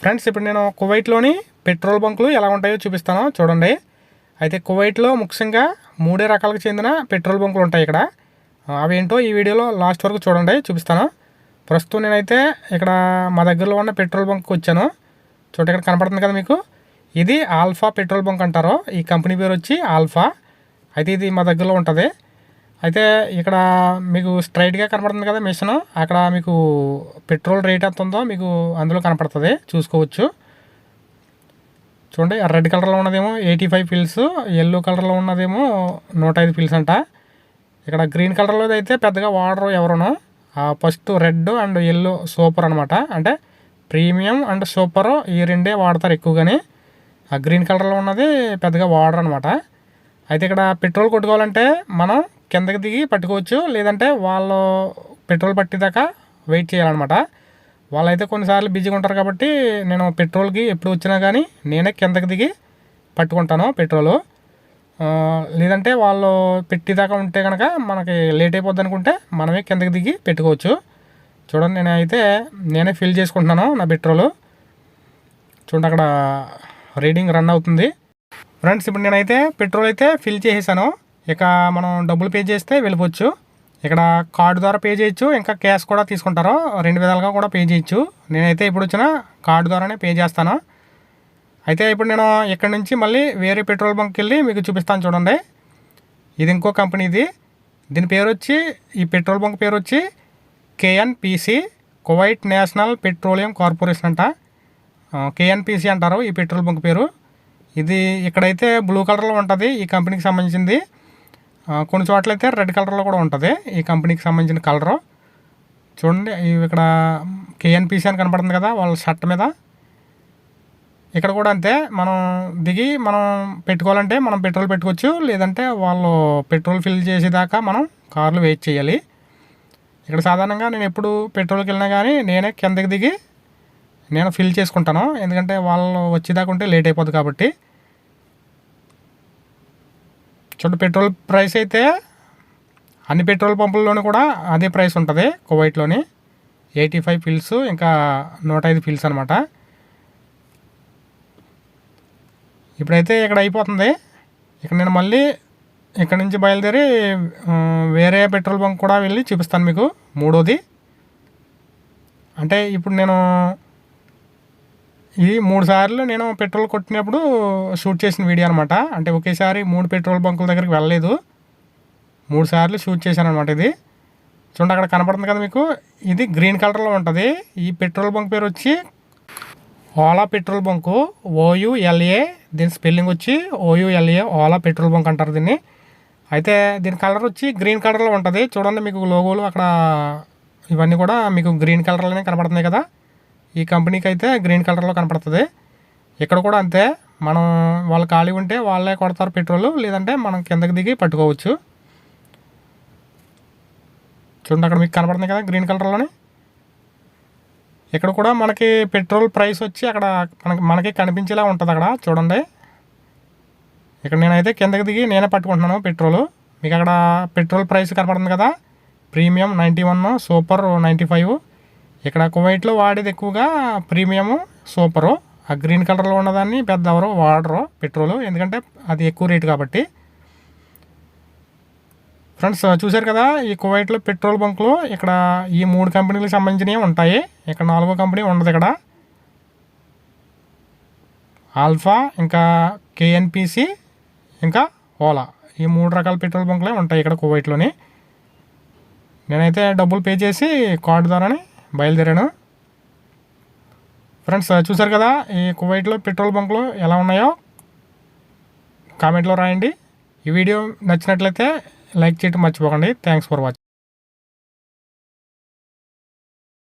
Friends, ఇప్పుడు నేను కువైట్లోని petrol బంకులు ఎలా ఉంటాయో చూపిస్తాను చూడండి. అయితే కువైట్లో ముఖ్యంగా మూడే రకాలకు చెందిన పెట్రోల్ బంకులు ఉంటాయి ఇక్కడ. అవేంటో ఈ వీడియోలో లాస్ట్ వరకు చూడండి, చూపిస్తాను. ప్రస్తుతం నేనైతే ఇక్కడ మా దగ్గరలో ఉన్న పెట్రోల్ బంక్కి వచ్చాను. చూడండి, ఇక్కడ కనపడుతుంది కదా మీకు, ఇది ఆల్ఫా పెట్రోల్ బంక్ అంటారు. ఈ కంపెనీ పేరు వచ్చి ఆల్ఫా. అయితే ఇది మా దగ్గరలో ఉంటుంది. అయితే ఇక్కడ మీకు స్ట్రైట్గా కనపడుతుంది కదా మిషన్, అక్కడ మీకు పెట్రోల్ రేట్ ఎంత ఉందో మీకు అందులో కనపడుతుంది, చూసుకోవచ్చు. చూడండి, రెడ్ కలర్లో ఉన్నదేమో 85 పిల్స్, ఎల్లో కలర్లో ఉన్నదేమో 105 పిల్స్ అంట. ఇక్కడ గ్రీన్ కలర్లో అయితే పెద్దగా వాడరు ఎవరును. First red and yellow super అనమాట, అంటే ప్రీమియం అండ్ సూపర్ ఈ రెండే వాడతారు ఎక్కువగానే. ఆ గ్రీన్ కలర్లో ఉన్నది పెద్దగా వాడరు అనమాట. అయితే ఇక్కడ పెట్రోల్ కొట్టుకోవాలంటే మనం కిందకి దిగి పట్టుకోవచ్చు, లేదంటే వాళ్ళు పెట్రోల్ పట్టేదాకా వెయిట్ చేయాలన్నమాట. వాళ్ళైతే కొన్నిసార్లు బిజీగా ఉంటారు కాబట్టి నేను పెట్రోల్కి ఎప్పుడు వచ్చినా కానీ నేనే కిందకి దిగి పట్టుకుంటాను పెట్రోలు. లేదంటే వాళ్ళు పెట్టేదాకా ఉంటే కనుక మనకి లేట్ అయిపోద్ది అనుకుంటే మనమే కిందకి దిగి పెట్టుకోవచ్చు. చూడండి, నేనే ఫిల్ చేసుకుంటున్నాను నా పెట్రోలు. చూడండి, అక్కడ రీడింగ్ రన్ అవుతుంది. ఫ్రెండ్స్, ఇప్పుడు నేనైతే పెట్రోల్ అయితే ఫిల్ చేసేసాను. ఇక మనం డబ్బులు పే చేస్తే వెళ్ళిపోవచ్చు. ఇక్కడ కార్డు ద్వారా పే చేయొచ్చు, ఇంకా క్యాష్ కూడా తీసుకుంటారు. 2 విధాలుగా కూడా పే చేయొచ్చు. నేనైతే ఇప్పుడు వచ్చిన కార్డు ద్వారానే పే చేస్తాను. అయితే ఇప్పుడు నేను ఇక్కడ నుంచి మళ్ళీ వేరే పెట్రోల్ బంక్కి వెళ్ళి మీకు చూపిస్తాను చూడండి. ఇది ఇంకో కంపెనీది. దీని పేరు వచ్చి, ఈ పెట్రోల్ బంక్ పేరు వచ్చి కేఎన్పిసి, కువైట్ నేషనల్ పెట్రోలియం కార్పొరేషన్ అంట. కేఎన్పిసి అంటారు ఈ పెట్రోల్ బంక్ పేరు. ఇది ఇక్కడైతే బ్లూ కలర్లో ఉంటుంది ఈ కంపెనీకి సంబంధించింది. కొన్ని చోట్ల అయితే రెడ్ కలర్లో కూడా ఉంటుంది ఈ కంపెనీకి సంబంధించిన కలరు. చూడండి, ఇక్కడ కేఎన్పిసి అని కనపడుతుంది కదా వాళ్ళ షర్ట్ మీద. ఇక్కడ కూడా అంతే, మనం దిగి మనం పెట్టుకోవాలంటే మనం పెట్రోల్ పెట్టుకోవచ్చు, లేదంటే వాళ్ళు పెట్రోల్ ఫిల్ చేసేదాకా మనం కార్లు వెయిట్ చేయాలి. ఇక్కడ సాధారణంగా నేను ఎప్పుడు పెట్రోల్కి వెళ్ళినా కానీ నేనే కిందకి దిగి నేను ఫిల్ చేసుకుంటాను, ఎందుకంటే వాళ్ళు వచ్చేదాకా ఉంటే లేట్ అయిపోద్ది కాబట్టి. చూడండి, పెట్రోల్ ప్రైస్ అయితే అన్ని పెట్రోల్ పంపుల్లోనూ కూడా అదే ప్రైస్ ఉంటుంది కువైట్లోని. 85 పిల్స్, ఇంకా 105 పిల్స్ అనమాట. ఇప్పుడైతే ఇక్కడ అయిపోతుంది. ఇక్కడ నేను మళ్ళీ ఇక్కడ నుంచి బయలుదేరి వేరే పెట్రోల్ బంక్ కూడా వెళ్ళి చూపిస్తాను మీకు, మూడోది. అంటే ఇప్పుడు నేను ఈ 3 సార్లు నేను పెట్రోల్ కొట్టినప్పుడు షూట్ చేసిన వీడియో అనమాట. అంటే ఒకేసారి 3 పెట్రోల్ బంకుల దగ్గరికి వెళ్ళలేదు, 3 సార్లు షూట్ చేశాను అనమాట ఇది. చూడండి, అక్కడ కనపడుతుంది కదా మీకు, ఇది గ్రీన్ కలర్లో ఉంటుంది. ఈ పెట్రోల్ బంక్ పేరు వచ్చి ఓలా పెట్రోల్ బంకు, OULA. దీని స్పెల్లింగ్ వచ్చి OULA, ఓలా పెట్రోల్ బంక్ అంటారు దీన్ని. అయితే దీని కలర్ వచ్చి గ్రీన్ కలర్లో ఉంటుంది. చూడండి, మీకు లోగోలు అక్కడ ఇవన్నీ కూడా మీకు గ్రీన్ కలర్లోనే కనపడుతున్నాయి కదా. ఈ కంపెనీకి అయితే గ్రీన్ కలర్లో కనపడుతుంది. ఇక్కడ కూడా అంతే, మనం వాళ్ళు ఖాళీ ఉంటే వాళ్ళే కొడతారు పెట్రోల్, లేదంటే మనం కిందకి దిగి పట్టుకోవచ్చు. చూడండి, అక్కడ మీకు కనపడుతుంది కదా గ్రీన్ కలర్లోనే. ఇక్కడ కూడా మనకి పెట్రోల్ ప్రైస్ వచ్చి అక్కడ మనకి కనిపించేలా ఉంటుంది అక్కడ. చూడండి, ఇక్కడ నేనైతే కిందకి దిగి నేనే పట్టుకుంటున్నాను పెట్రోలు. మీకు అక్కడ పెట్రోల్ ప్రైస్ కనపడుతుంది కదా, ప్రీమియం 91, సూపర్ 95. ఇక్కడ కువైట్లో వాడేది ఎక్కువగా ప్రీమియము, సూపరు. ఆ గ్రీన్ కలర్లో ఉన్నదాన్ని పెద్ద ఎవరు వాడరు పెట్రోలు, ఎందుకంటే అది ఎక్కువ రేటు కాబట్టి. ఫ్రెండ్స్, చూశారు కదా ఈ కువైట్లో పెట్రోల్ బంకులు ఇక్కడ ఈ 3 కంపెనీలకు సంబంధించినవి ఉంటాయి. ఇక్కడ 4వ కంపెనీ ఉండదు ఇక్కడ. ఆల్ఫా, ఇంకా కేఎన్పిసి, ఇంకా ఓలా, ఈ 3 రకాల పెట్రోల్ బంకులే ఉంటాయి ఇక్కడ కువైట్లోని. నేనైతే డబ్బులు పే చేసి కార్డు ద్వారానే బయలుదేరాను. ఫ్రెండ్స్, చూశారు కదా ఈ కువైట్లో పెట్రోల్ బంకులు ఎలా ఉన్నాయో కామెంట్లో రాయండి. ఈ వీడియో నచ్చినట్లయితే లైక్ చేయడం మర్చిపోకండి. Thanks for watching.